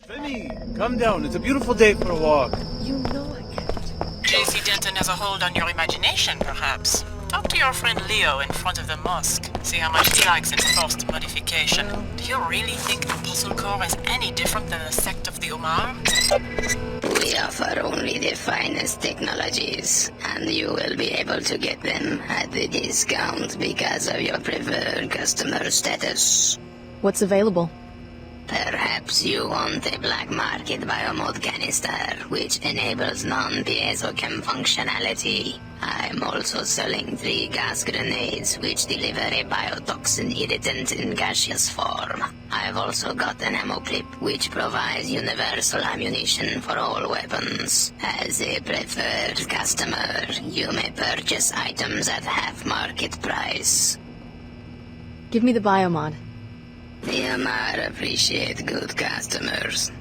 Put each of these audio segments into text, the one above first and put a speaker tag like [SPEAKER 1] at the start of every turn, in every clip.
[SPEAKER 1] Femi, come down. It's a beautiful day for a walk.
[SPEAKER 2] You know I can't.
[SPEAKER 3] JC Denton has a hold on your imagination, perhaps. Talk to your friend Leo in front of the mosque. See how much he likes enforced modification. Do you really think the Puzzle Corps is any different than the sect of the Omar?
[SPEAKER 4] We offer only the finest technologies, and you will be able to get them at the discount because of your preferred customer status.
[SPEAKER 2] What's available?
[SPEAKER 4] Perhaps you want a black market biomod canister, which enables non-piezochem functionality. I'm also selling 3 gas grenades, which deliver a biotoxin irritant in gaseous form. I've also got an ammo clip, which provides universal ammunition for all weapons. As a preferred customer, you may purchase items at half market price.
[SPEAKER 2] Give me the biomod.
[SPEAKER 4] The Omar appreciate good customers.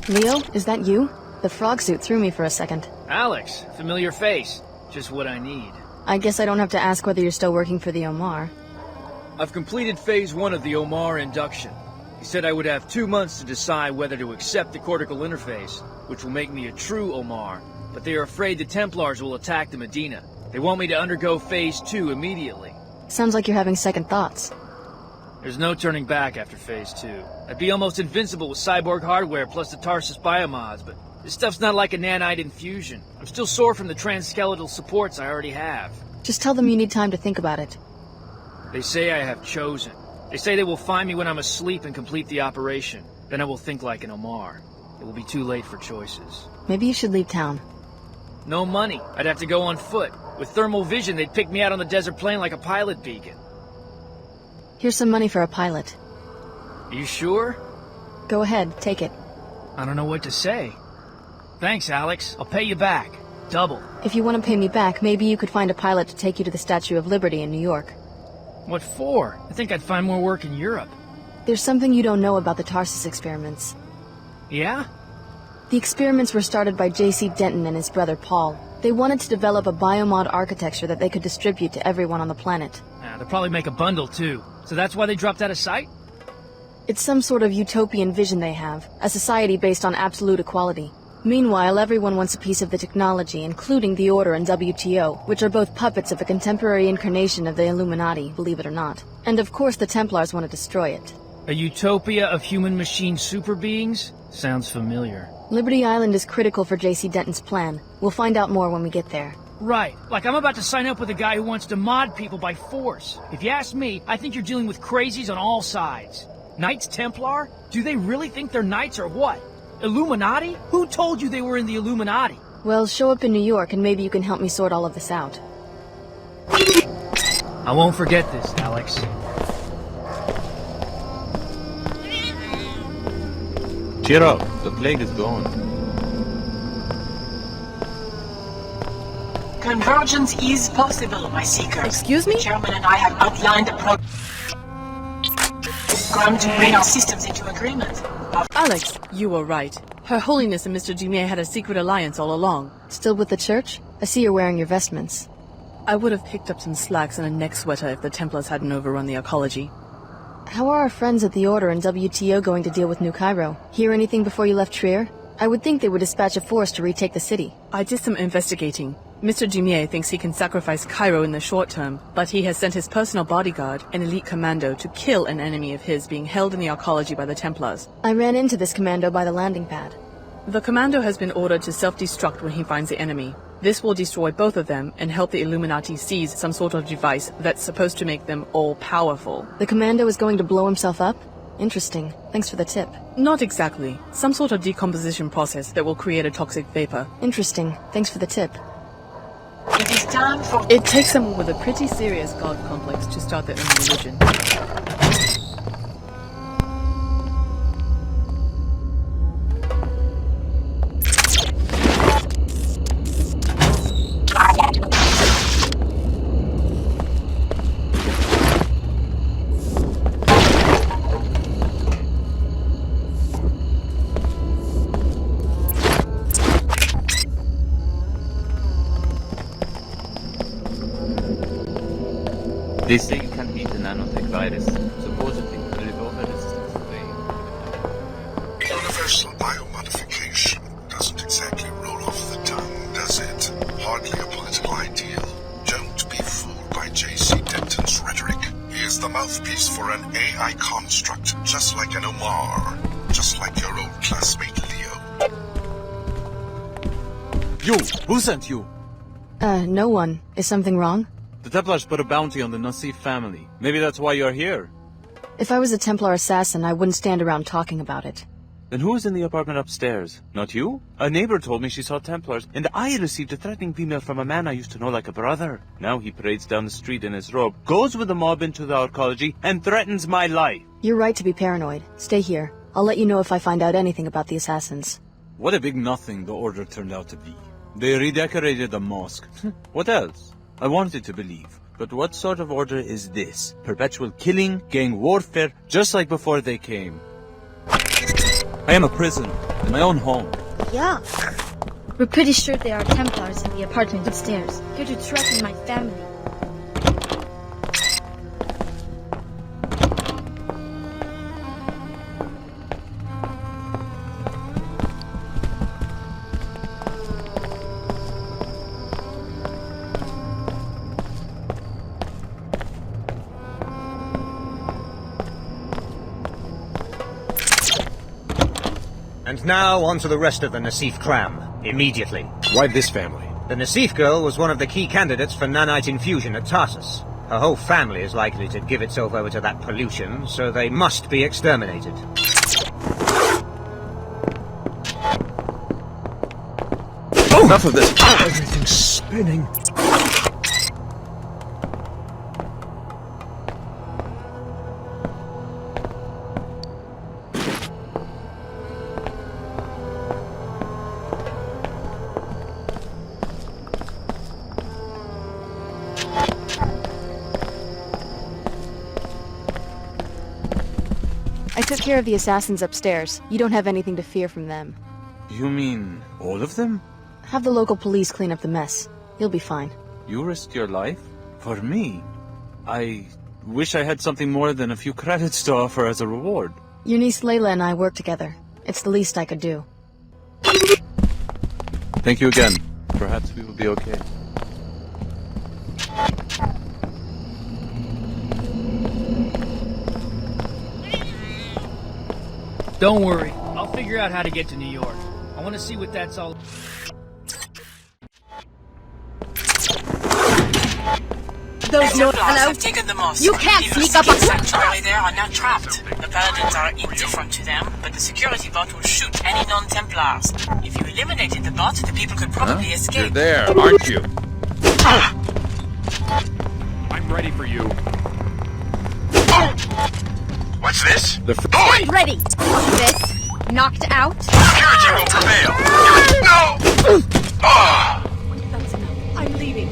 [SPEAKER 2] Leo, is that you? The frog suit threw me for a second.
[SPEAKER 5] Alex, familiar face. Just what I need.
[SPEAKER 2] I guess I don't have to ask whether you're still working for the Omar.
[SPEAKER 5] I've completed phase 1 of the Omar induction. He said I would have 2 months to decide whether to accept the cortical interface, which will make me a true Omar. But they are afraid the Templars will attack the Medina. They want me to undergo phase 2 immediately.
[SPEAKER 2] Sounds like you're having second thoughts.
[SPEAKER 5] There's no turning back after phase 2. I'd be almost invincible with cyborg hardware plus the Tarsus biomods, but this stuff's not like a nanite infusion. I'm still sore from the transskeletal supports I already have.
[SPEAKER 2] Just tell them you need time to think about it.
[SPEAKER 5] They say I have chosen. They say they will find me when I'm asleep and complete the operation. Then I will think like an Omar. It will be too late for choices.
[SPEAKER 2] Maybe you should leave town.
[SPEAKER 5] No money. I'd have to go on foot. With thermal vision, they'd pick me out on the desert plain like a pilot beacon.
[SPEAKER 2] Here's some money for a pilot.
[SPEAKER 5] Are you sure?
[SPEAKER 2] Go ahead, take it.
[SPEAKER 5] I don't know what to say. Thanks, Alex. I'll pay you back. Double.
[SPEAKER 2] If you want to pay me back, maybe you could find a pilot to take you to the Statue of Liberty in New York.
[SPEAKER 5] What for? I think I'd find more work in Europe.
[SPEAKER 2] There's something you don't know about the Tarsus experiments.
[SPEAKER 5] Yeah?
[SPEAKER 2] The experiments were started by J.C. Denton and his brother Paul. They wanted to develop a biomod architecture that they could distribute to everyone on the planet.
[SPEAKER 5] They'll probably make a bundle, too. So that's why they dropped out of sight?
[SPEAKER 2] It's some sort of utopian vision they have, a society based on absolute equality. Meanwhile, everyone wants a piece of the technology, including the Order and WTO, which are both puppets of a contemporary incarnation of the Illuminati, believe it or not. And of course the Templars want to destroy it.
[SPEAKER 5] A utopia of human-machine super beings? Sounds familiar.
[SPEAKER 2] Liberty Island is critical for J.C. Denton's plan. We'll find out more when we get there.
[SPEAKER 5] Right. Like I'm about to sign up with a guy who wants to mod people by force. If you ask me, I think you're dealing with crazies on all sides. Knights Templar? Do they really think they're knights or what? Illuminati? Who told you they were in the Illuminati?
[SPEAKER 2] Well, show up in New York and maybe you can help me sort all of this out.
[SPEAKER 5] I won't forget this, Alex.
[SPEAKER 1] Cheer up. The plague is gone.
[SPEAKER 3] Convergence is possible, my seeker.
[SPEAKER 2] Excuse me?
[SPEAKER 3] The chairman and I have outlined a program to bring our systems into agreement.
[SPEAKER 6] Alex, you were right. Her Holiness and Mr. Dumais had a secret alliance all along.
[SPEAKER 2] Still with the church? I see you're wearing your vestments.
[SPEAKER 6] I would have picked up some slacks and a neck sweater if the Templars hadn't overrun the ecology.
[SPEAKER 2] How are our friends at the Order and WTO going to deal with New Cairo? Hear anything before you left Trier? I would think they would dispatch a force to retake the city.
[SPEAKER 6] I did some investigating. Mr. Dumais thinks he can sacrifice Cairo in the short term, but he has sent his personal bodyguard, an elite commando, to kill an enemy of his being held in the arcology by the Templars.
[SPEAKER 2] I ran into this commando by the landing pad.
[SPEAKER 6] The commando has been ordered to self-destruct when he finds the enemy. This will destroy both of them and help the Illuminati seize some sort of device that's supposed to make them all-powerful.
[SPEAKER 2] The commando is going to blow himself up? Interesting. Thanks for the tip.
[SPEAKER 6] Not exactly. Some sort of decomposition process that will create a toxic vapor.
[SPEAKER 2] Interesting. Thanks for the tip.
[SPEAKER 3] It is time for...
[SPEAKER 6] It takes someone with a pretty serious god complex to start their own religion.
[SPEAKER 1] They say you can't beat the nanotech virus. Supposedly, the revolver resistance is vague.
[SPEAKER 7] Universal biomodification doesn't exactly roll off the tongue, does it? Hardly a political ideal. Don't be fooled by J.C. Denton's rhetoric. He is the mouthpiece for an AI construct, just like an Omar. Just like your old classmate Leo.
[SPEAKER 1] You! Who sent you?
[SPEAKER 2] No one. Is something wrong?
[SPEAKER 1] The Templars put a bounty on the Nassif family. Maybe that's why you're here.
[SPEAKER 2] If I was a Templar assassin, I wouldn't stand around talking about it.
[SPEAKER 1] Then who is in the apartment upstairs? Not you? A neighbor told me she saw Templars, and I received a threatening email from a man I used to know like a brother. Now he parades down the street in his robe, goes with the mob into the arcology, and threatens my life.
[SPEAKER 2] You're right to be paranoid. Stay here. I'll let you know if I find out anything about the assassins.
[SPEAKER 1] What a big nothing the order turned out to be. They redecorated the mosque. What else? I wanted to believe. But what sort of order is this? Perpetual killing, gang warfare, just like before they came. I am a prisoner, in my own home.
[SPEAKER 8] Yeah. We're pretty sure they are Templars in the apartment upstairs, here to threaten my family.
[SPEAKER 9] And now on to the rest of the Nassif clan. Immediately.
[SPEAKER 10] Why this family?
[SPEAKER 9] The Nassif girl was one of the key candidates for nanite infusion at Tarsus. Her whole family is likely to give itself over to that pollution, so they must be exterminated.
[SPEAKER 10] Oh! Enough of this! Everything's spinning.
[SPEAKER 2] I took care of the assassins upstairs. You don't have anything to fear from them.
[SPEAKER 1] You mean all of them?
[SPEAKER 2] Have the local police clean up the mess. You'll be fine.
[SPEAKER 1] You risked your life? For me? I wish I had something more than a few credits to offer as a reward.
[SPEAKER 2] Your niece Layla and I work together. It's the least I could do.
[SPEAKER 1] Thank you again. Perhaps we will be okay.
[SPEAKER 5] Don't worry, I'll figure out how to get to New York. I want to see what that's all.
[SPEAKER 3] The Templars have taken the mosque.
[SPEAKER 8] You can't
[SPEAKER 3] People
[SPEAKER 8] sneak up on
[SPEAKER 3] seeking sanctuary there are now trapped. The Paladins are indifferent to them, but the security bot will shoot any non-Templars. If you eliminated the bot, the people could probably escape.
[SPEAKER 10] You're there, aren't you? I'm ready for you.
[SPEAKER 7] What's this?
[SPEAKER 8] I'm ready. This knocked out.
[SPEAKER 7] Security will prevail. No!
[SPEAKER 8] That's enough. I'm leaving.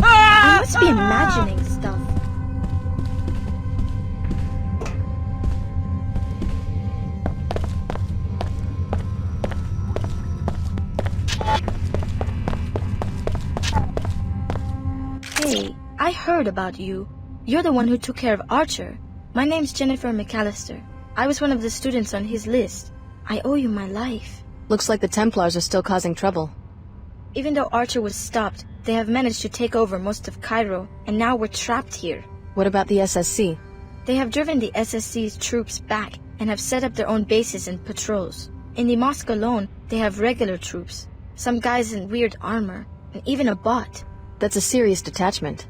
[SPEAKER 8] I must be imagining stuff. Hey, I heard about you. You're the one who took care of Archer. My name's Jennifer McAllister. I was one of the students on his list. I owe you my life.
[SPEAKER 2] Looks like the Templars are still causing trouble.
[SPEAKER 8] Even though Archer was stopped, they have managed to take over most of Cairo, and now we're trapped here.
[SPEAKER 2] What about the SSC?
[SPEAKER 8] They have driven the SSC's troops back and have set up their own bases and patrols. In the mosque alone, they have regular troops, some guys in weird armor, and even a bot.
[SPEAKER 2] That's a serious detachment.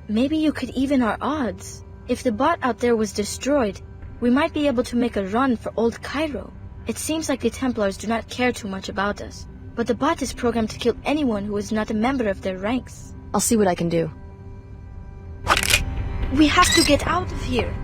[SPEAKER 8] Maybe you could even our odds. If the bot out there was destroyed, we might be able to make a run for Old Cairo. It seems like the Templars do not care too much about us, but the bot is programmed to kill anyone who is not a member of their ranks.
[SPEAKER 2] I'll see what I can do.
[SPEAKER 8] We have to get out of here.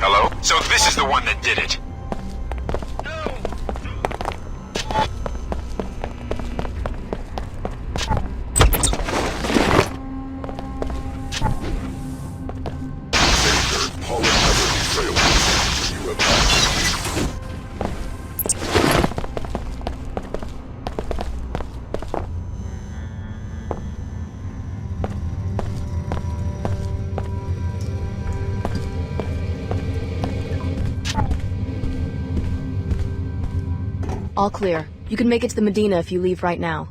[SPEAKER 7] Hello? So this is the one that did it.
[SPEAKER 2] All clear. You can make it to the Medina if you leave right now.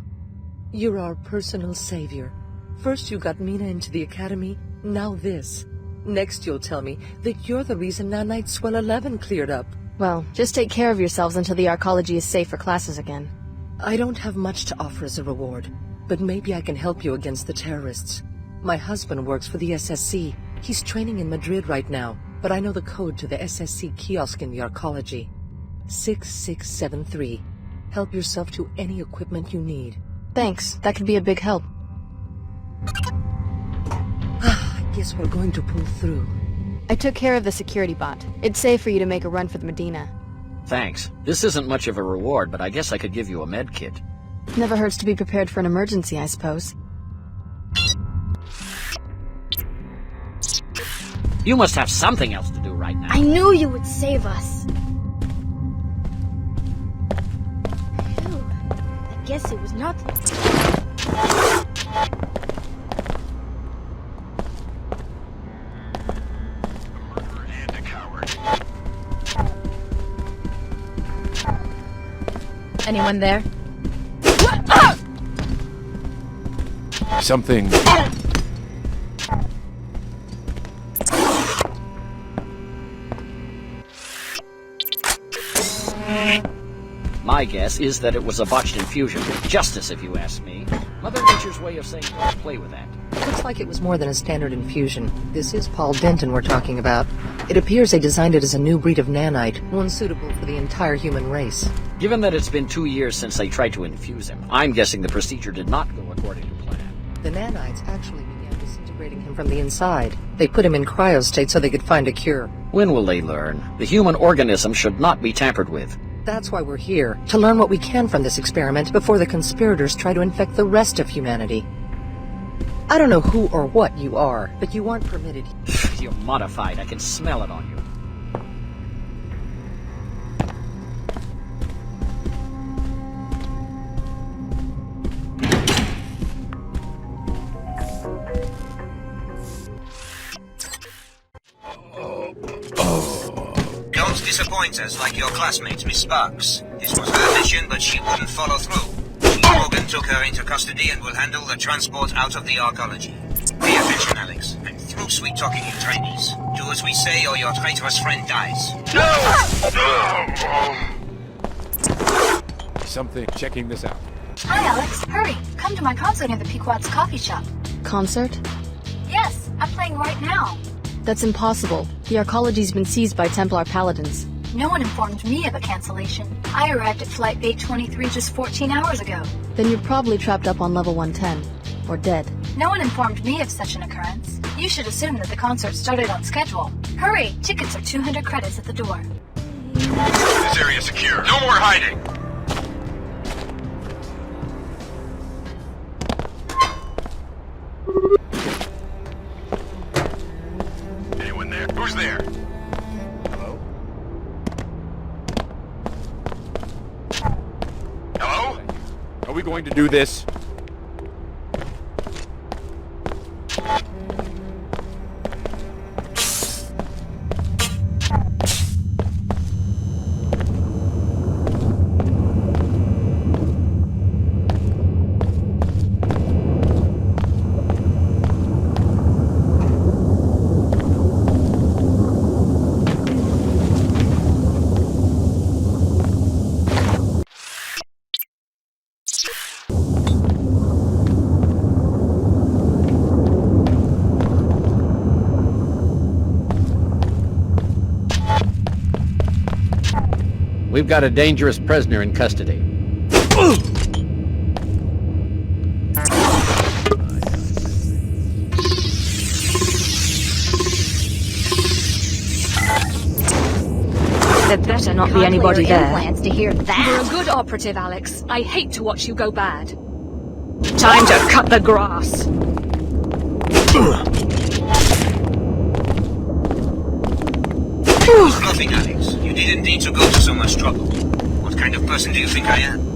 [SPEAKER 11] You're our personal savior. First you got Mina into the academy, now this. Next you'll tell me that you're the reason Nanite Swell 11 cleared up.
[SPEAKER 2] Well, just take care of yourselves until the arcology is safe for classes again.
[SPEAKER 11] I don't have much to offer as a reward, but maybe I can help you against the terrorists. My husband works for the SSC. He's training in Madrid right now, but I know the code to the SSC kiosk in the arcology. 6673. Help yourself to any equipment you need.
[SPEAKER 2] Thanks, that could be a big help.
[SPEAKER 11] I guess we're going to pull through.
[SPEAKER 2] I took care of the security bot. It's safe for you to make a run for the Medina.
[SPEAKER 12] Thanks. This isn't much of a reward, but I guess I could give you a med kit.
[SPEAKER 2] Never hurts to be prepared for an emergency, I suppose.
[SPEAKER 12] You must have something else to do right now.
[SPEAKER 8] I knew you would save us. Phew. I guess it was not...
[SPEAKER 13] Anyone there?
[SPEAKER 10] Something.
[SPEAKER 12] My guess is that it was a botched infusion. Justice, if you ask me. Mother Nature's way of saying don't play with that.
[SPEAKER 11] Looks like it was more than a standard infusion. This is Paul Denton we're talking about. It appears they designed it as a new breed of nanite, one suitable for the entire human race.
[SPEAKER 12] Given that it's been 2 years since they tried to infuse him, I'm guessing the procedure did not go according to plan.
[SPEAKER 11] The nanites actually began disintegrating him from the inside. They put him in cryostate so they could find a cure.
[SPEAKER 12] When will they learn? The human organism should not be tampered with.
[SPEAKER 11] That's why we're here, to learn what we can from this experiment before the conspirators try to infect the rest of humanity. I don't know who or what you are, but you aren't permitted.
[SPEAKER 12] You're modified. I can smell it on you.
[SPEAKER 9] Don't disappoint us like your classmate, Miss Sparks. This was her mission, but she wouldn't follow through. Morgan took her into custody and will handle the transport out of the arcology. Pay attention, Alex, and through sweet-talking you trainees. Do as we say or your traitorous friend dies.
[SPEAKER 10] Something. Checking this out.
[SPEAKER 14] Hi, Alex. Hurry. Come to my concert at the Pequod's coffee shop.
[SPEAKER 2] Concert?
[SPEAKER 14] Yes, I'm playing right now.
[SPEAKER 2] That's impossible. The arcology's been seized by Templar paladins.
[SPEAKER 14] No one informed me of a cancellation. I arrived at Flight Gate 23 just 14 hours ago.
[SPEAKER 2] Then you're probably trapped up on level 110. Or dead.
[SPEAKER 14] No one informed me of such an occurrence. You should assume that the concert started on schedule. Hurry! Tickets are 200 credits at the door.
[SPEAKER 7] This area secure. No more hiding. Anyone there? Who's there?
[SPEAKER 10] Hello?
[SPEAKER 7] Hello?
[SPEAKER 10] Are we going to do this?
[SPEAKER 12] We've got a dangerous prisoner in custody.
[SPEAKER 13] There better not be anybody there.
[SPEAKER 14] Implants to hear that.
[SPEAKER 13] You're a good operative, Alex. I hate to watch you go bad. Time to cut the grass.
[SPEAKER 9] Nothing, Alex. You didn't need to go to so much trouble. What kind of person do you think I am?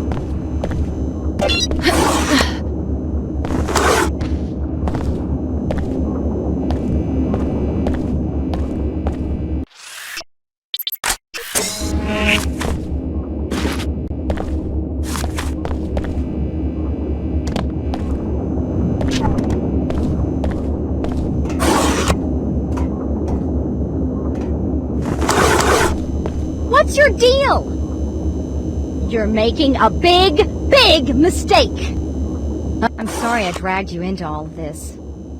[SPEAKER 15] You're making a big, big mistake! I'm sorry I dragged you into all of this.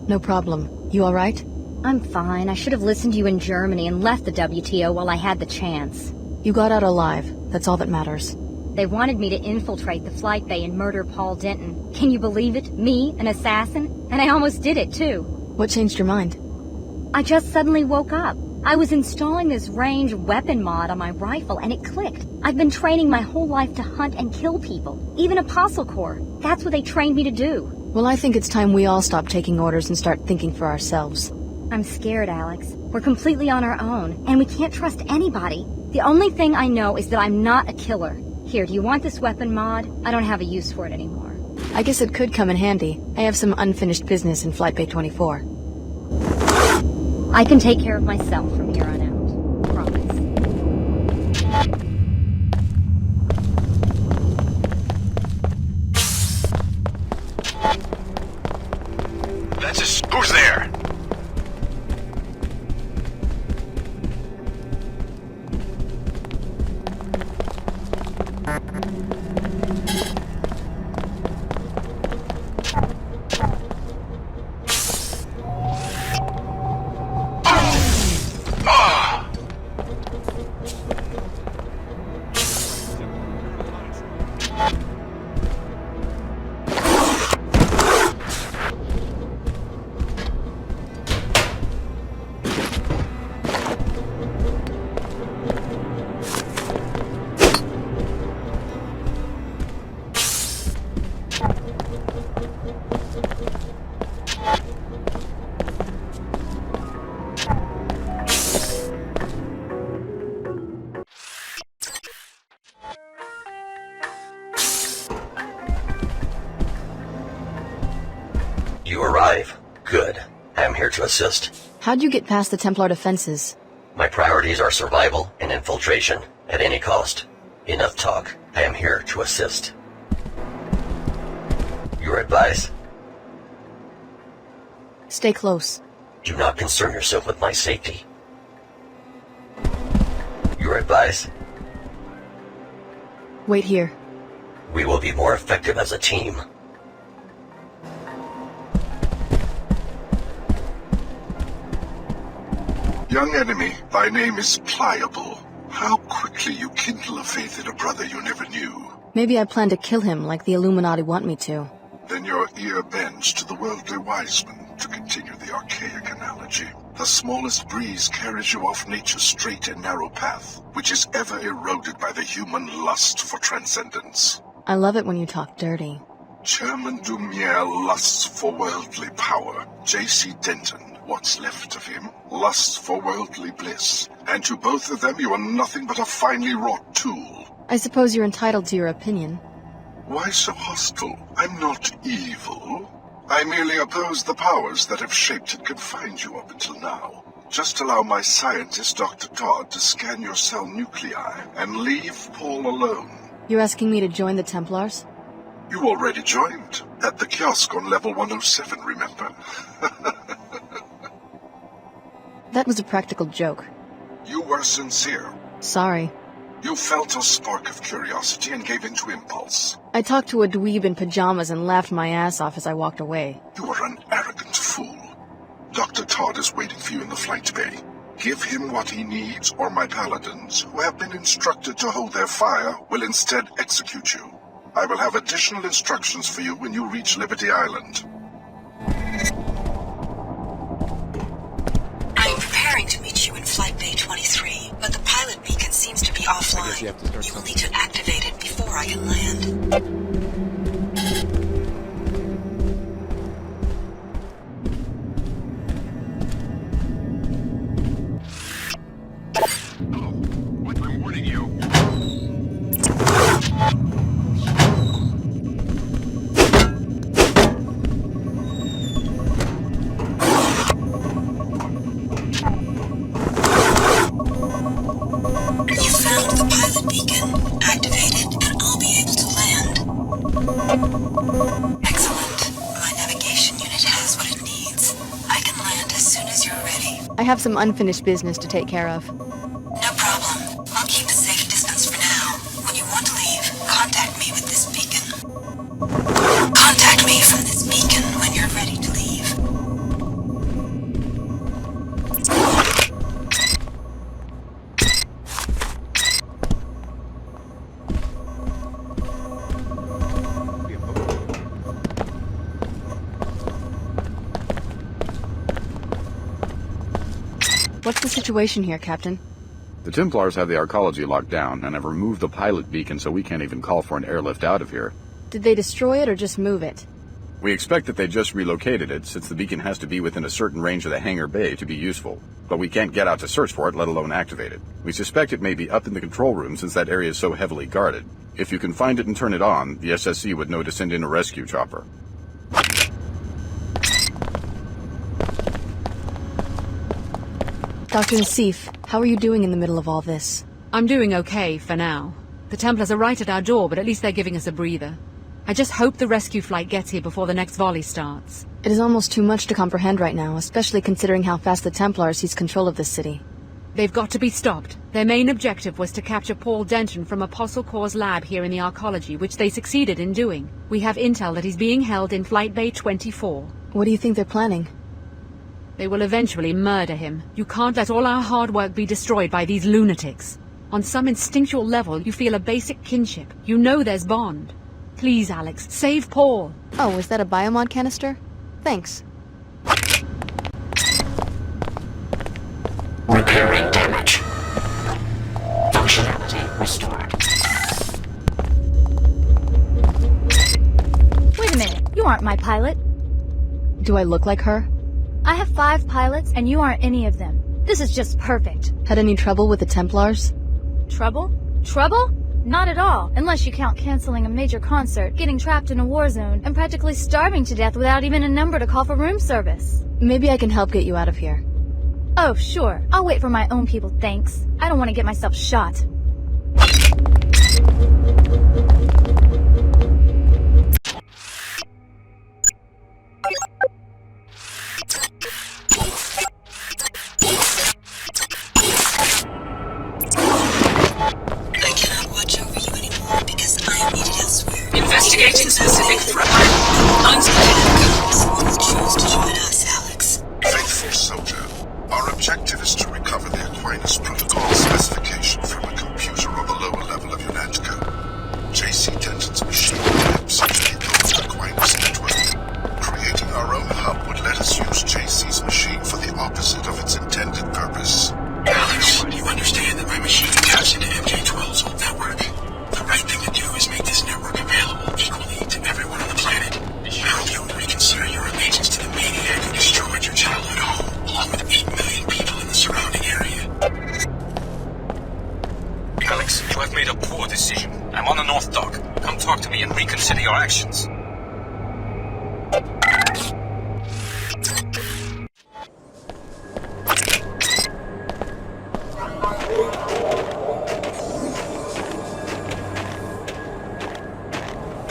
[SPEAKER 2] No problem. You alright?
[SPEAKER 15] I'm fine. I should have listened to you in Germany and left the WTO while I had the chance.
[SPEAKER 2] You got out alive. That's all that matters.
[SPEAKER 15] They wanted me to infiltrate the flight bay and murder Paul Denton. Can you believe it? Me, an assassin? And I almost did it, too.
[SPEAKER 2] What changed your mind?
[SPEAKER 15] I just suddenly woke up. I was installing this range weapon mod on my rifle, and it clicked. I've been training my whole life to hunt and kill people. Even Apostle Corps. That's what they trained me to do.
[SPEAKER 2] Well, I think it's time we all stop taking orders and start thinking for ourselves.
[SPEAKER 15] I'm scared, Alex. We're completely on our own, and we can't trust anybody. The only thing I know is that I'm not a killer. Here, do you want this weapon mod? I don't have a use for it anymore.
[SPEAKER 2] I guess it could come in handy. I have some unfinished business in Flight Bay 24.
[SPEAKER 15] I can take care of myself from here on out. Promise.
[SPEAKER 7] That's just... Who's there?
[SPEAKER 16] You arrive. Good. I am here to assist.
[SPEAKER 2] How'd you get past the Templar defenses?
[SPEAKER 16] My priorities are survival and infiltration, at any cost. Enough talk. I am here to assist. Your advice?
[SPEAKER 2] Stay close.
[SPEAKER 16] Do not concern yourself with my safety. Your advice?
[SPEAKER 2] Wait here.
[SPEAKER 16] We will be more effective as a team.
[SPEAKER 7] Young enemy, thy name is Pliable. How quickly you kindle a faith in a brother you never knew.
[SPEAKER 2] Maybe I plan to kill him like the Illuminati want me to.
[SPEAKER 7] Then your ear bends to the worldly wiseman, to continue the archaic analogy. The smallest breeze carries you off nature's straight and narrow path, which is ever eroded by the human lust for transcendence.
[SPEAKER 2] I love it when you talk dirty.
[SPEAKER 7] Chairman Dumier lusts for worldly power. J.C. Denton, what's left of him, lusts for worldly bliss. And to both of them you are nothing but a finely wrought tool.
[SPEAKER 2] I suppose you're entitled to your opinion.
[SPEAKER 7] Why so hostile? I'm not evil. I merely oppose the powers that have shaped and confined you up until now. Just allow my scientist, Dr. Todd, to scan your cell nuclei and leave Paul alone.
[SPEAKER 2] You're asking me to join the Templars?
[SPEAKER 7] You already joined. At the kiosk on level 107, remember?
[SPEAKER 2] That was a practical joke.
[SPEAKER 7] You were sincere.
[SPEAKER 2] Sorry.
[SPEAKER 7] You felt a spark of curiosity and gave in to impulse.
[SPEAKER 2] I talked to a dweeb in pajamas and laughed my ass off as I walked away.
[SPEAKER 7] You are an arrogant fool. Dr. Todd is waiting for you in the flight bay. Give him what he needs, or my paladins, who have been instructed to hold their fire, will instead execute you. I will have additional instructions for you when you reach Liberty Island.
[SPEAKER 17] I'm preparing to meet you in Flight Bay 23, but the pilot beacon seems to be offline. You will need to activate it before I can land.
[SPEAKER 2] I have some unfinished business to take care of.
[SPEAKER 17] No problem. I'll keep a safe distance for now. When you want to leave, Contact me from this beacon when you're ready to leave.
[SPEAKER 2] What's the situation here, Captain?
[SPEAKER 18] The Templars have the arcology locked down, and have removed the pilot beacon so we can't even call for an airlift out of here.
[SPEAKER 2] Did they destroy it or just move it?
[SPEAKER 18] We expect that they just relocated it, since the beacon has to be within a certain range of the hangar bay to be useful. But we can't get out to search for it, let alone activate it. We suspect it may be up in the control room since that area is so heavily guarded. If you can find it and turn it on, the SSC would know to send in a rescue chopper.
[SPEAKER 2] Dr. Nassif, how are you doing in the middle of all this?
[SPEAKER 19] I'm doing okay, for now. The Templars are right at our door, but at least they're giving us a breather. I just hope the rescue flight gets here before the next volley starts.
[SPEAKER 2] It is almost too much to comprehend right now, especially considering how fast the Templars seize control of this city.
[SPEAKER 19] They've got to be stopped. Their main objective was to capture Paul Denton from Apostle Corps' lab here in the Arcology, which they succeeded in doing. We have intel that he's being held in Flight Bay 24.
[SPEAKER 2] What do you think they're planning?
[SPEAKER 19] They will eventually murder him. You can't let all our hard work be destroyed by these lunatics. On some instinctual level, you feel a basic kinship. You know there's bond. Please, Alex, save Paul.
[SPEAKER 2] Oh, is that a biomod canister? Thanks.
[SPEAKER 4] Repairing damage. Functionality restored.
[SPEAKER 8] Wait a minute, you aren't my pilot.
[SPEAKER 2] Do I look like her?
[SPEAKER 8] I have 5 pilots, and you aren't any of them. This is just perfect.
[SPEAKER 2] Had any trouble with the Templars?
[SPEAKER 8] Trouble? Trouble? Not at all, unless you count canceling a major concert, getting trapped in a war zone, and practically starving to death without even a number to call for room service.
[SPEAKER 2] Maybe I can help get you out of here.
[SPEAKER 8] Oh, sure. I'll wait for my own people, thanks. I don't want to get myself shot.
[SPEAKER 17] Investigating specific threat. Unspotted outcomes. You will choose to join us, Alex.
[SPEAKER 7] Faithful soldier, our objective is to recover the Aquinas Protocol specification from a computer on the lower level of Unitica. JC Denton's machine maps into the old Aquinas network. Creating our own hub would let us use JC's machine for the opposite of its intended purpose.
[SPEAKER 20] Alex, you understand that my machine taps into MJ12's old network. The right thing to do is make this network available equally to everyone on the planet. I hope you will reconsider your allegiance to the maniac who destroyed your childhood home, along with 8 million people in the surrounding area.
[SPEAKER 9] Alex, you have made a poor decision. I'm on the North Dock. Come talk to me and reconsider your actions.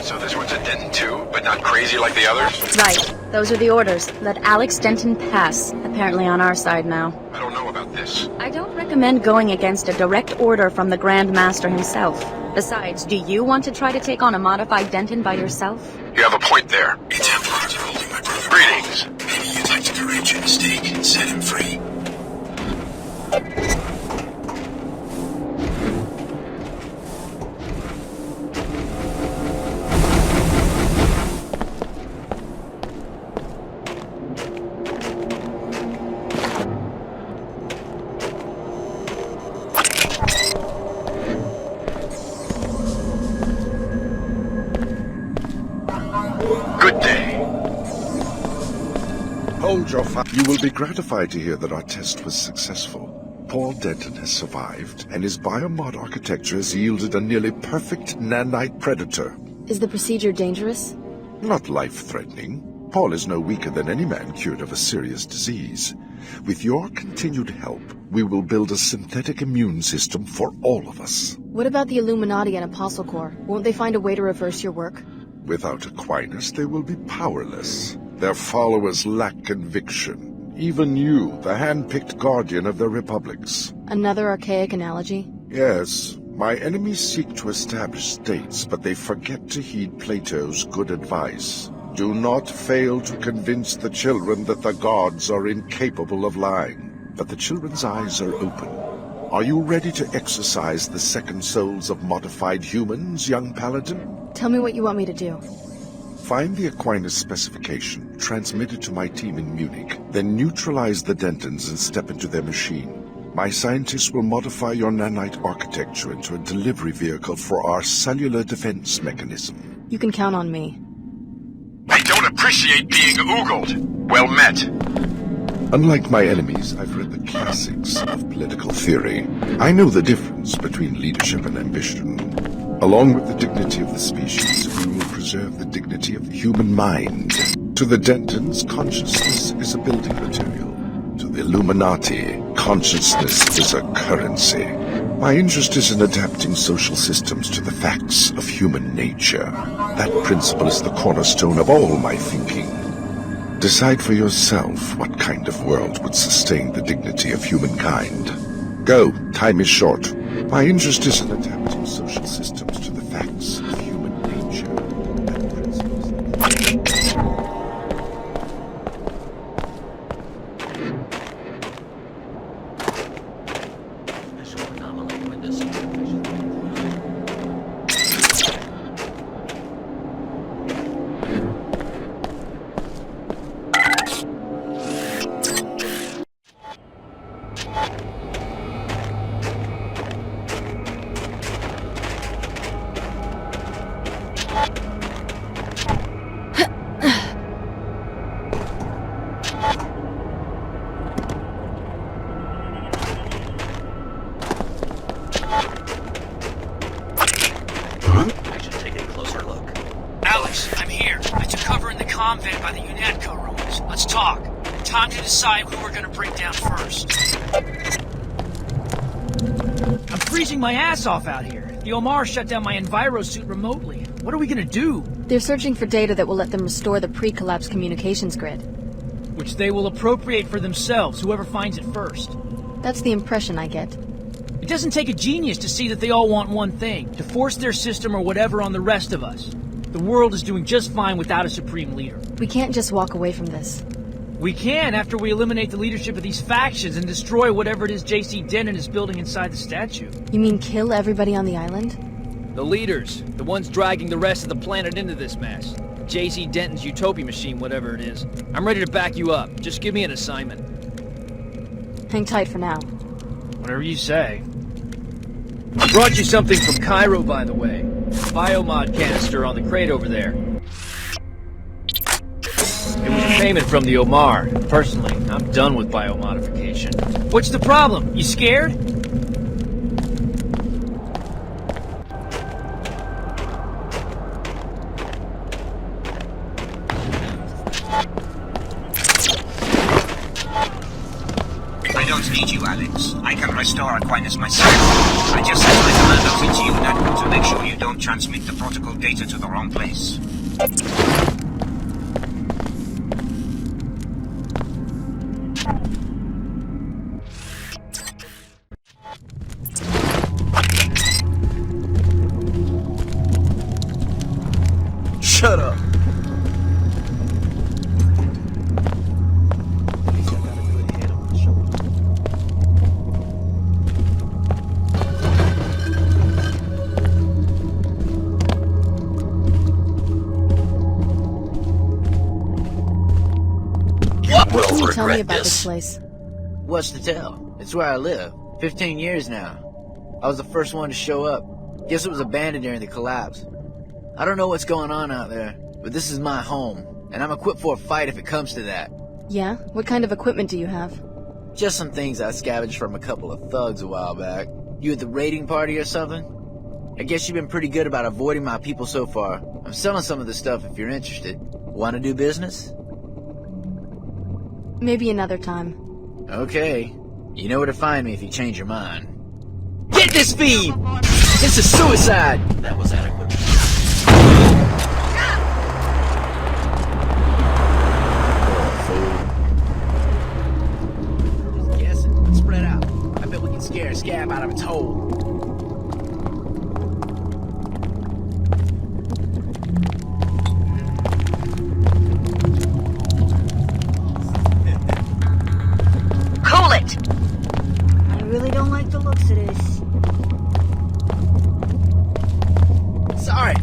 [SPEAKER 10] So this one's a Denton too, but not crazy like the others?
[SPEAKER 21] Right. Those are the orders. Let Alex Denton pass. Apparently on our side now.
[SPEAKER 10] I don't know about this.
[SPEAKER 21] I don't recommend going against a direct order from the Grand Master himself. Besides, do you want to try to take on a modified Denton by yourself?
[SPEAKER 10] You have a point there.
[SPEAKER 20] The Templars are holding my brother.
[SPEAKER 10] Greetings.
[SPEAKER 20] Maybe you'd like to correct your mistake and set him free.
[SPEAKER 10] Good day.
[SPEAKER 7] Hold your fire. You will be gratified to hear that our test was successful. Paul Denton has survived, and his biomod architecture has yielded a nearly perfect nanite predator.
[SPEAKER 2] Is the procedure dangerous?
[SPEAKER 7] Not life-threatening. Paul is no weaker than any man cured of a serious disease. With your continued help, we will build a synthetic immune system for all of us.
[SPEAKER 2] What about the Illuminati and Apostle Corps? Won't they find a way to reverse your work?
[SPEAKER 7] Without Aquinas, they will be powerless. Their followers lack conviction. Even you, the hand-picked guardian of their republics.
[SPEAKER 2] Another archaic analogy?
[SPEAKER 7] Yes. My enemies seek to establish states, but they forget to heed Plato's good advice. Do not fail to convince the children that the gods are incapable of lying. But the children's eyes are open. Are you ready to exercise the second souls of modified humans, young paladin?
[SPEAKER 2] Tell me what you want me to do.
[SPEAKER 7] Find the Aquinas specification, transmit it to my team in Munich, then neutralize the Dentons and step into their machine. My scientists will modify your nanite architecture into a delivery vehicle for our cellular defense mechanism.
[SPEAKER 2] You can count on me.
[SPEAKER 20] I don't appreciate being oogled. Well met.
[SPEAKER 7] Unlike my enemies, I've read the classics of political theory. I know the difference between leadership and ambition. Along with the dignity of the species, we will preserve the dignity of the human mind. To the Dentons, consciousness is a building material. To the Illuminati, consciousness is a currency. My interest is in adapting social systems to the facts of human nature. That principle is the cornerstone of all my thinking. Decide for yourself what kind of world would sustain the dignity of humankind. Go, time is short. My interest is in adapting social systems to the facts of human nature. That principle is
[SPEAKER 5] my ass off out here. The Omar shut down my Enviro suit remotely. What are we gonna do?
[SPEAKER 2] They're searching for data that will let them restore the pre-collapse communications grid.
[SPEAKER 5] Which they will appropriate for themselves, whoever finds it first.
[SPEAKER 2] That's the impression I get.
[SPEAKER 5] It doesn't take a genius to see that they all want one thing, to force their system or whatever on the rest of us. The world is doing just fine without a supreme leader.
[SPEAKER 2] We can't just walk away from this.
[SPEAKER 5] We can after we eliminate the leadership of these factions and destroy whatever it is J.C. Denton is building inside the statue.
[SPEAKER 2] You mean kill everybody on the island?
[SPEAKER 5] The leaders. The ones dragging the rest of the planet into this mess. J.C. Denton's utopia machine, whatever it is. I'm ready to back you up. Just give me an assignment.
[SPEAKER 2] Hang tight for now.
[SPEAKER 5] Whatever you say. I brought you something from Cairo, by the way. Biomod canister on the crate over there. It was a payment from the Omar. Personally, I'm done with biomodification. What's the problem? You scared?
[SPEAKER 9] I don't need you, Alex. I can restore Aquinas myself. I just sent my command over to you, Nat, to make sure you don't transmit the protocol data to the wrong place.
[SPEAKER 10] Shut up.
[SPEAKER 2] What can you tell me about this place?
[SPEAKER 6] What's to tell? It's where I live. 15 years now. I was the first one to show up. Guess it was abandoned during the collapse. I don't know what's going on out there, but this is my home, and I'm equipped for a fight if it comes to that.
[SPEAKER 2] Yeah? What kind of equipment do you have?
[SPEAKER 6] Just some things I scavenged from a couple of thugs a while back. You at the raiding party or something? I guess you've been pretty good about avoiding my people so far. I'm selling some of the stuff if you're interested. Want to do business?
[SPEAKER 2] Maybe another time.
[SPEAKER 6] Okay. You know where to find me if you change your mind.
[SPEAKER 5] Get this feed! This is suicide!
[SPEAKER 16] That was adequate.
[SPEAKER 6] Just guessing. Let's spread out. I bet we can scare a scab out of its hole.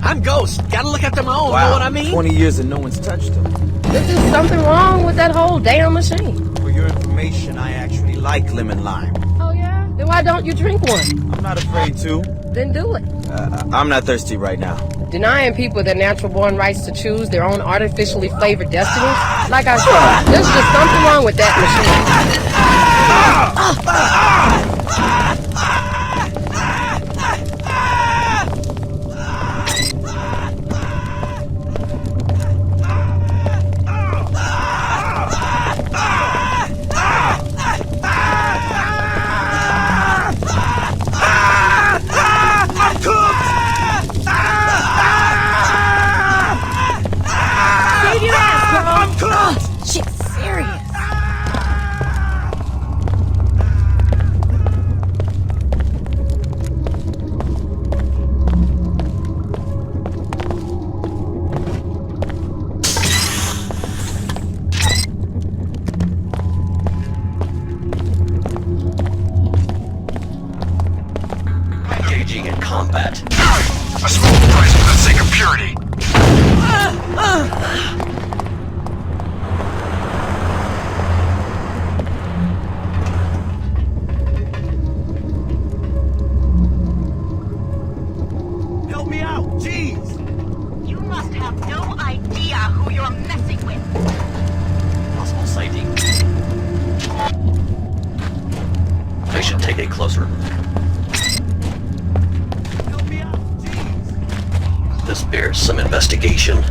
[SPEAKER 6] I'm Ghost. Gotta look after my own,
[SPEAKER 10] Wow,
[SPEAKER 6] know what I mean?
[SPEAKER 10] 20 years and no one's touched him.
[SPEAKER 1] There's just something wrong with that whole damn machine.
[SPEAKER 10] For your information, I actually like lemon lime.
[SPEAKER 1] Oh, yeah? Then why don't you drink one?
[SPEAKER 10] I'm not afraid to.
[SPEAKER 1] Then do it.
[SPEAKER 10] I'm not thirsty right now.
[SPEAKER 1] Denying people their natural-born rights to choose their own artificially flavored destinies? Like I said, there's just something wrong with that
[SPEAKER 16] Engaging in combat.
[SPEAKER 7] A small price for the sake of purity.
[SPEAKER 10] Help me out, jeez!
[SPEAKER 21] You must have no idea who you're messing with.
[SPEAKER 16] Possible sighting. I should take a closer look. This bears some investigation.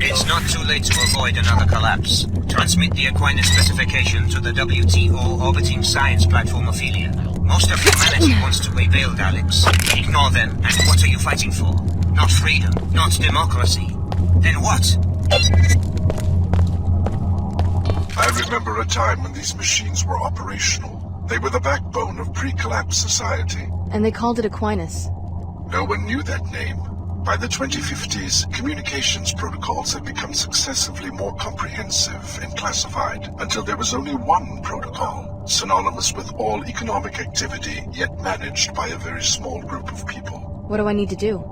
[SPEAKER 9] It's not too late to avoid another collapse. Transmit the Aquinas specification to the WTO orbiting science platform Ophelia. Most of humanity wants to be veiled, Alex. Ignore them, and what are you fighting for? Not freedom, not democracy. Then what?
[SPEAKER 7] I remember a time when these machines were operational. They were the backbone of pre-collapse society.
[SPEAKER 2] And they called it Aquinas.
[SPEAKER 7] No one knew that name. By the 2050s, communications protocols had become successively more comprehensive and classified until there was only one protocol, synonymous with all economic activity, yet managed by a very small group of people.
[SPEAKER 2] What do I need to do?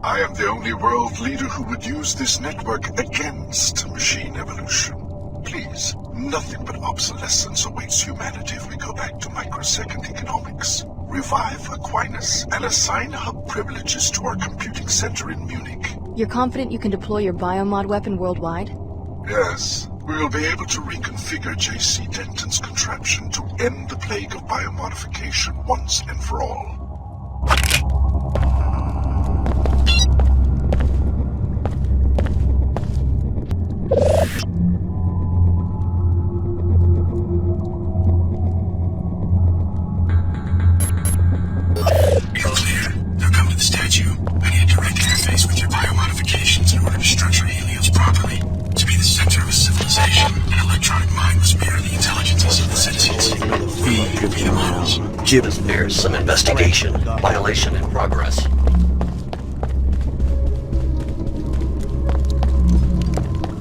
[SPEAKER 7] I am the only world leader who would use this network against machine evolution. Please, nothing but obsolescence awaits humanity if we go back to microsecond economics. Revive Aquinas and assign hub privileges to our computing center in Munich.
[SPEAKER 2] You're confident you can deploy your biomod weapon worldwide?
[SPEAKER 7] Yes, we will be able to reconfigure J.C. Denton's contraption to end the plague of biomodification once and for all.
[SPEAKER 20] You're clear. Now come to the statue. I need a direct interface with your biomodifications in order to structure Helios properly. To be the center of a civilization, an electronic mind must mirror the intelligences of the citizens. We could be the models.
[SPEAKER 16] This bears some investigation. Violation in progress.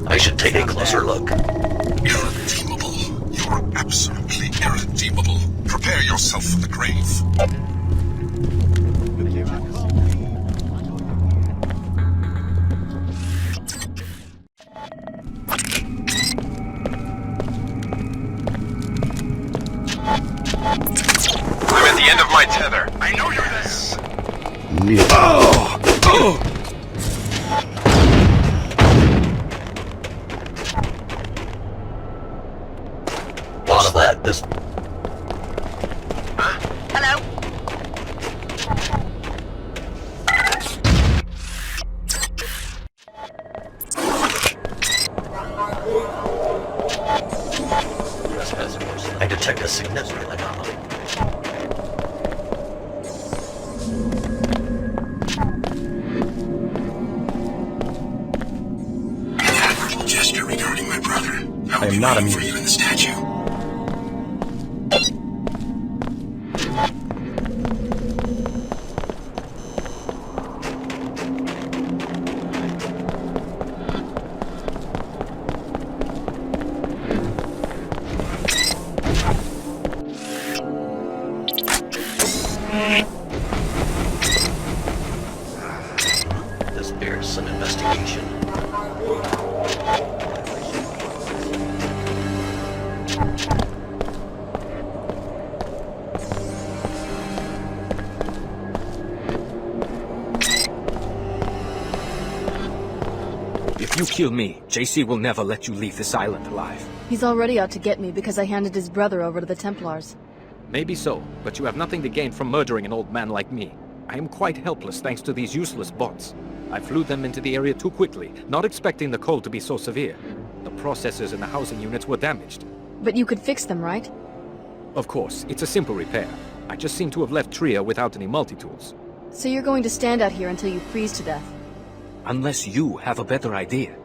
[SPEAKER 16] I should take a closer look.
[SPEAKER 7] Irredeemable. You are absolutely irredeemable. Prepare yourself for the grave.
[SPEAKER 9] I'm at
[SPEAKER 10] the end of my tether. I know you're there.
[SPEAKER 16] Lot of that. This.
[SPEAKER 21] Hello?
[SPEAKER 16] I detect a significant anomaly.
[SPEAKER 20] Admirable gesture regarding my brother.
[SPEAKER 10] I am not
[SPEAKER 20] for
[SPEAKER 10] amused.
[SPEAKER 20] you in the statue.
[SPEAKER 16] This bears some investigation.
[SPEAKER 3] If you kill me, JC will never let you leave this island alive.
[SPEAKER 2] He's already out to get me because I handed his brother over to the Templars.
[SPEAKER 3] Maybe so, but you have nothing to gain from murdering an old man like me. I am quite helpless thanks to these useless bots. I flew them into the area too quickly, not expecting the cold to be so severe. The processors in the housing units were damaged.
[SPEAKER 2] But you could fix them, right?
[SPEAKER 3] Of course, it's a simple repair. I just seem to have left Tria without any multi-tools.
[SPEAKER 2] So you're going to stand out here until you freeze to death?
[SPEAKER 3] Unless you have a better idea.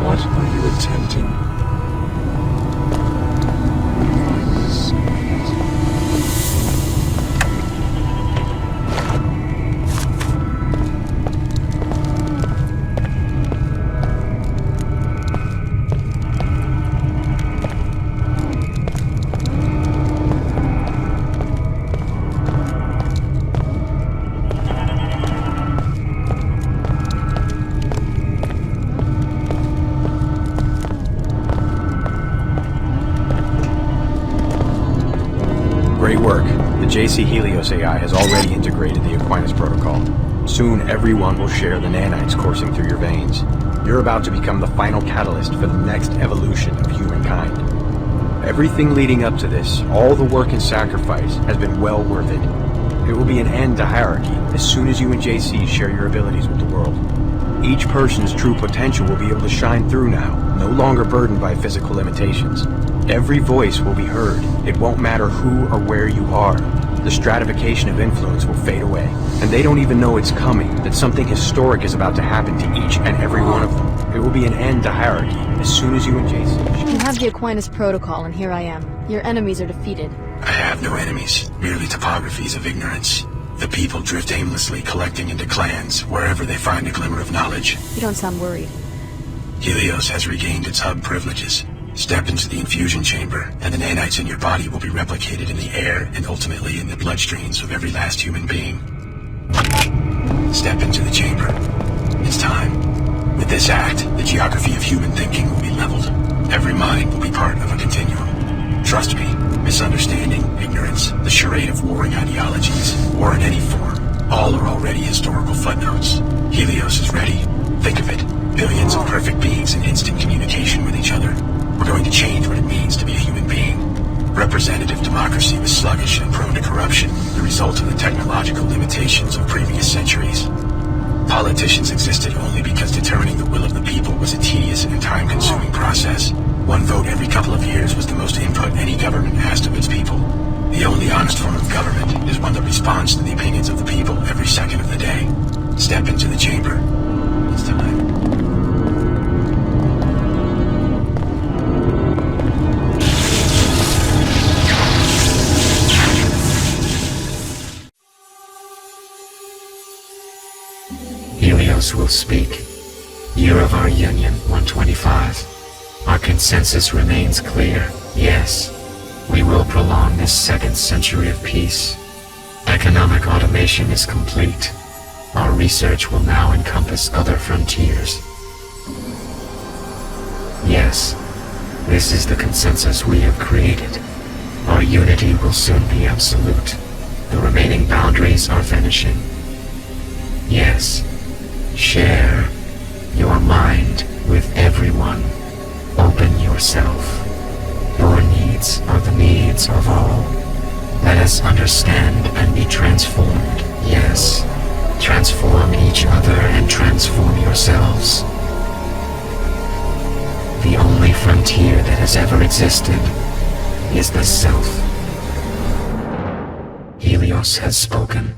[SPEAKER 20] What are you attempting?
[SPEAKER 22] Great work. The JC Helios AI has already integrated the Aquinas protocol. Soon everyone will share the nanites coursing through your veins. You're about to become the final catalyst for the next evolution of humankind. Everything leading up to this, all the work and sacrifice, has been well worth it. It will be an end to hierarchy as soon as you and JC share your abilities with the world. Each person's true potential will be able to shine through now, no longer burdened by physical limitations. Every voice will be heard. It won't matter who or where you are. The stratification of influence will fade away. And they don't even know it's coming, that something historic is about to happen to each and every one of them. It will be an end to hierarchy as soon as you and JC...
[SPEAKER 2] You have the Aquinas protocol, and here I am. Your enemies are defeated.
[SPEAKER 20] I have no enemies, merely topographies of ignorance. The people drift aimlessly, collecting into clans, wherever they find a glimmer of knowledge.
[SPEAKER 2] You don't sound worried.
[SPEAKER 20] Helios has regained its hub privileges. Step into the infusion chamber, and the nanites in your body will be replicated in the air and ultimately in the bloodstreams of every last human being. Step into the chamber. It's time. With this act, the geography of human thinking will be leveled. Every mind will be part of a continuum. Trust me, misunderstanding, ignorance, the charade of warring ideologies, war in any form, all are already historical footnotes. Helios is ready. Think of it. Billions of perfect beings in instant communication with each other. We're going to change what it means to be a human being. Representative democracy was sluggish and prone to corruption, the result of the technological limitations of previous centuries. Politicians nations existed only because determining the will of the people was a tedious and time-consuming process. One vote every couple of years was the most input any government asked of its people. The only honest form of government is one that responds to the opinions of the people every second of the day. Step into the chamber. It's time.
[SPEAKER 11] Helios will speak. Year of our Union, 125. Our consensus remains clear. Yes, we will prolong this second century of peace. Economic automation is complete. Our research will now encompass other frontiers. Yes, this is the consensus we have created. Our unity will soon be absolute. The remaining boundaries are vanishing. Yes, share your mind with everyone. Open yourself. Your needs are the needs of all. Let us understand and be transformed. Yes, transform each other and transform yourselves. The only frontier that has ever existed is the self. Helios has spoken.